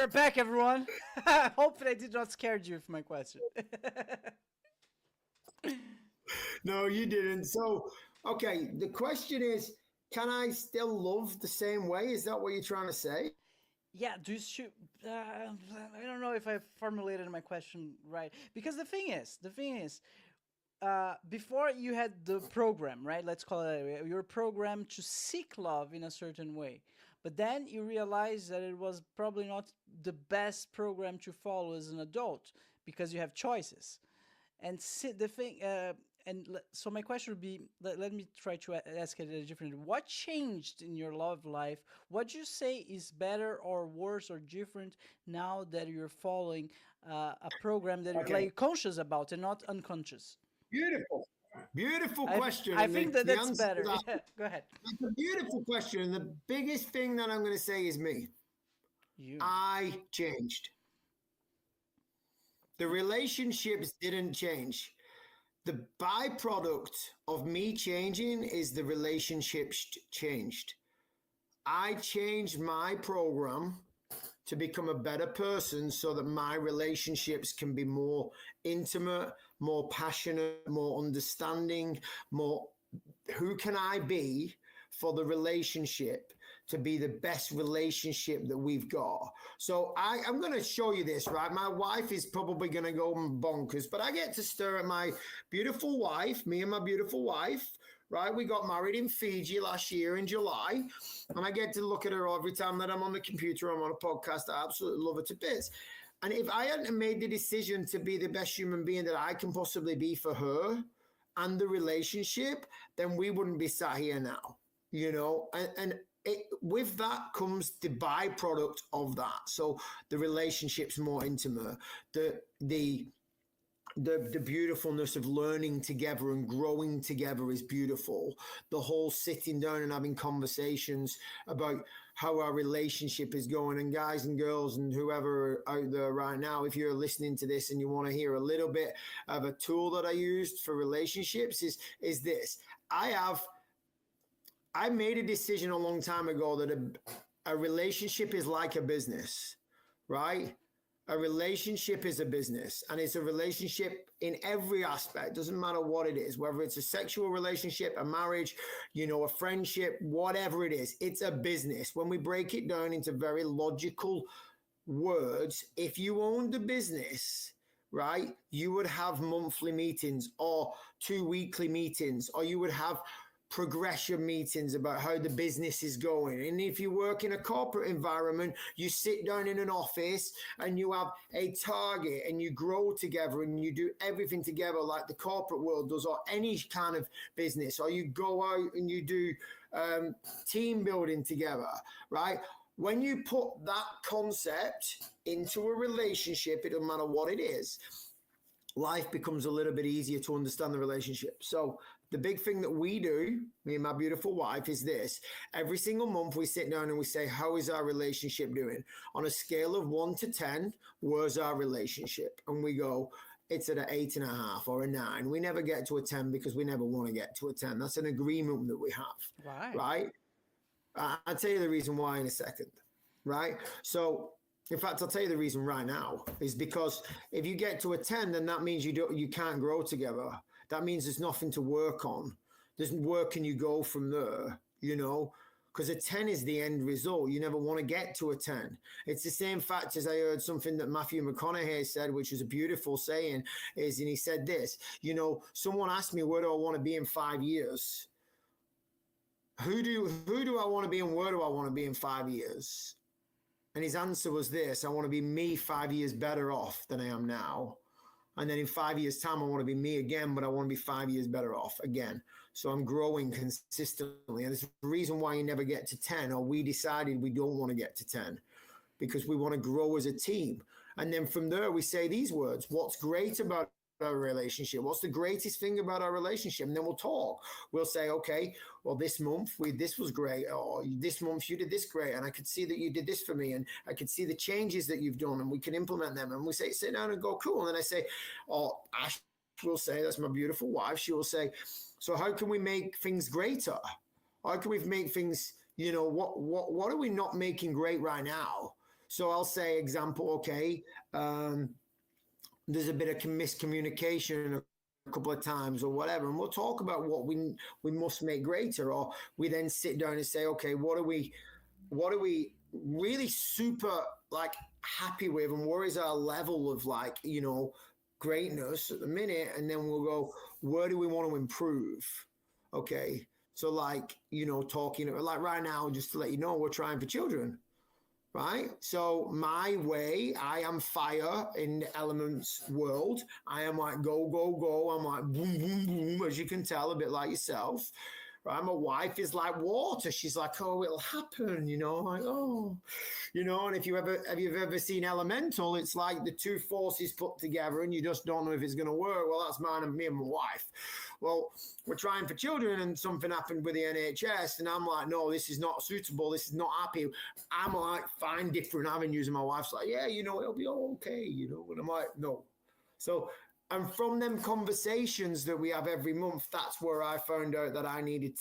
We're back, everyone. Hopefully, I did not scare you with my question. No, you didn't. So, okay, the question is, can I still love the same way? Is that what you're trying to say? Yeah, do you shoot? I don't know if I formulated my question right because the thing is, before you had the program, right? Let's call it your program to seek love in a certain way, but then you realize that it was probably not the best program to follow as an adult because you have choices. And the thing, so my question would be, let me try to ask it a different. What changed in your love life? What do you say is better or worse or different now that you're following a program that you're Okay, like conscious about and not unconscious? beautiful. Beautiful I th- question. I And think that the that's answer to better. that, Yeah, go ahead. that's a beautiful question. And the biggest thing that I'm going to say is me. You. I changed. The relationships didn't change. The byproduct of me changing is the relationships changed. I changed my program to become a better person so that my relationships can be more intimate, more passionate, more understanding, more who can I be for the relationship to be the best relationship that we've got. So I'm going to show you this, right? My wife is probably going to go bonkers, but I get to stare at my beautiful wife, me and my beautiful wife, right? We got married in Fiji last year in July, and I get to look at her every time that I'm on the computer, I'm on a podcast. I absolutely love her to bits. And if I hadn't made the decision to be the best human being that I can possibly be for her and the relationship, then we wouldn't be sat here now, and with that comes the byproduct of that. So the relationship's more intimate. The beautifulness of learning together and growing together is beautiful. The whole sitting down and having conversations about how our relationship is going. And guys and girls and whoever out there right now, if you're listening to this and you want to hear a little bit of a tool that I used for relationships, is this. I made a decision a long time ago that a relationship is like a business, right? A relationship is a business, and it's a relationship in every aspect. Doesn't matter what it is, whether it's a sexual relationship, a marriage, a friendship, whatever it is, it's a business. When we break it down into very logical words, if you owned a business, right, you would have monthly meetings or 2 weekly meetings, or you would have progression meetings about how the business is going. And if you work in a corporate environment, you sit down in an office and you have a target and you grow together and you do everything together like the corporate world does, or any kind of business, or you go out and you do team building together, right? When you put that concept into a relationship, it doesn't matter what it is, life becomes a little bit easier to understand the relationship. So the big thing that we do, me and my beautiful wife, is this. Every single month we sit down and we say, how is our relationship doing? On a scale of 1 to 10, where's our relationship? And we go, it's at an 8.5 or a 9. We never get to a 10 because we never want to get to a 10. That's an agreement that we have, Right. right? I'll tell you the reason why in a second, right? So in fact, I'll tell you the reason right now is because if you get to a 10, then that means you can't grow together. That means there's nothing to work on. There's where can you go from there, because a 10 is the end result. You never want to get to a 10. It's the same fact as I heard something that Matthew McConaughey said, which was a beautiful saying, and he said this, someone asked me, where do I want to be in 5 years? Who do I want to be and where do I want to be in 5 years? And his answer was this: I want to be me 5 years better off than I am now. And then in 5 years' time, I want to be me again, but I want to be 5 years better off again. So I'm growing consistently. And there's a reason why you never get to 10, or we decided we don't want to get to 10, because we want to grow as a team. And then from there, we say these words: what's great about our relationship? What's the greatest thing about our relationship? And then we'll talk. We'll say, okay, well, this month this was great, or this month you did this great, and I could see that you did this for me, and I could see the changes that you've done, and we can implement them. And we say, sit down and go, cool. And then I say, oh, Ash will say, that's my beautiful wife, she will say, so how can we make things greater? How can we make things, what are we not making great right now? So I'll say, example, okay, there's a bit of miscommunication a couple of times or whatever, and we'll talk about what we must make greater, or we then sit down and say, okay, what are we really super like happy with, and where is our level of like, you know, greatness at the minute, and then we'll go, where do we want to improve? Okay, so like, you know, talking like right now, just to let you know, we're trying for children, right? So my way, I am fire in the elements world. I am like go, go, go. I'm like boom, boom, boom, as you can tell, a bit like yourself. Right? My wife is like water. She's like, oh, it'll happen, you know, like, oh, you know, and if you ever have you ever seen Elemental, it's like the two forces put together and you just don't know if it's gonna work. Well, that's mine and me and my wife. Well, we're trying for children and something happened with the NHS, and I'm like, no, this is not suitable, this is not happy. I'm like, find different avenues, and my wife's like, yeah, you know, it'll be all okay, you know. And I'm like, no. So, and from them conversations that we have every month, that's where I found out that I needed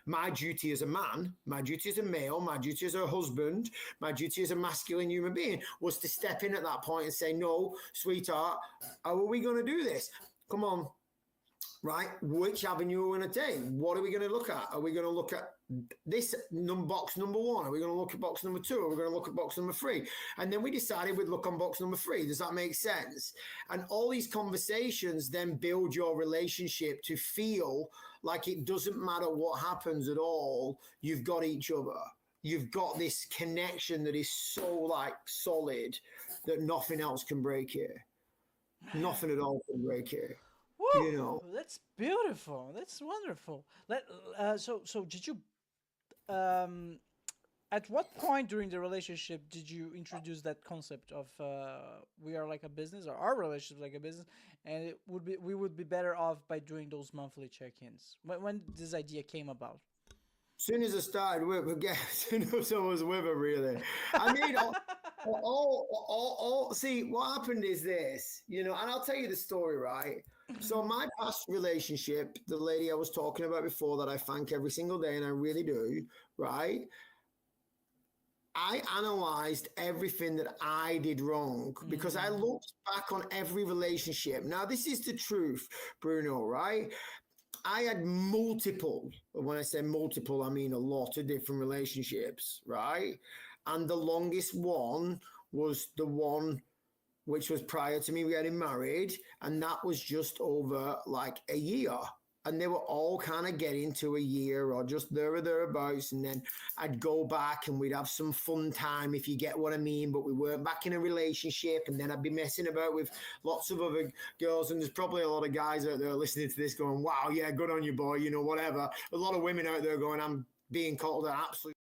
my duty as a man, my duty as a male, my duty as a husband, my duty as a masculine human being was to step in at that point and say, no, sweetheart, how are we going to do this? Come on, right? Which avenue are we going to take? What are we going to look at? Are we going to look at this box number one? Are we going to look at box number two? Are we going to look at box number three? And then we decided we'd look on box number three. Does that make sense? And all these conversations then build your relationship to feel like it doesn't matter what happens at all. You've got each other. You've got this connection that is so like solid that nothing else can break it. Nothing at all can break it. Woo! You know. That's beautiful. That's wonderful. So did you at what point during the relationship did you introduce that concept of we are like a business, or our relationship like a business, and we would be better off by doing those monthly check-ins? When this idea came about? Soon as I started with, soon as I was with her, really. I mean, see, what happened is this, you know, and I'll tell you the story, right? So my past relationship, the lady I was talking about before that I thank every single day, and I really do, right? I analyzed everything that I did wrong because I looked back on every relationship. Now, this is the truth, Bruno, right? I had multiple, when I say multiple, I mean a lot of different relationships, right? And the longest one was the one which was prior to me getting married. And that was just over like a year. And they were all kind of getting to a year or just there or thereabouts. And then I'd go back and we'd have some fun time, if you get what I mean. But we weren't back in a relationship. And then I'd be messing about with lots of other girls. And there's probably a lot of guys out there listening to this going, wow, yeah, good on you, boy, you know, whatever. A lot of women out there going, I'm being called an absolute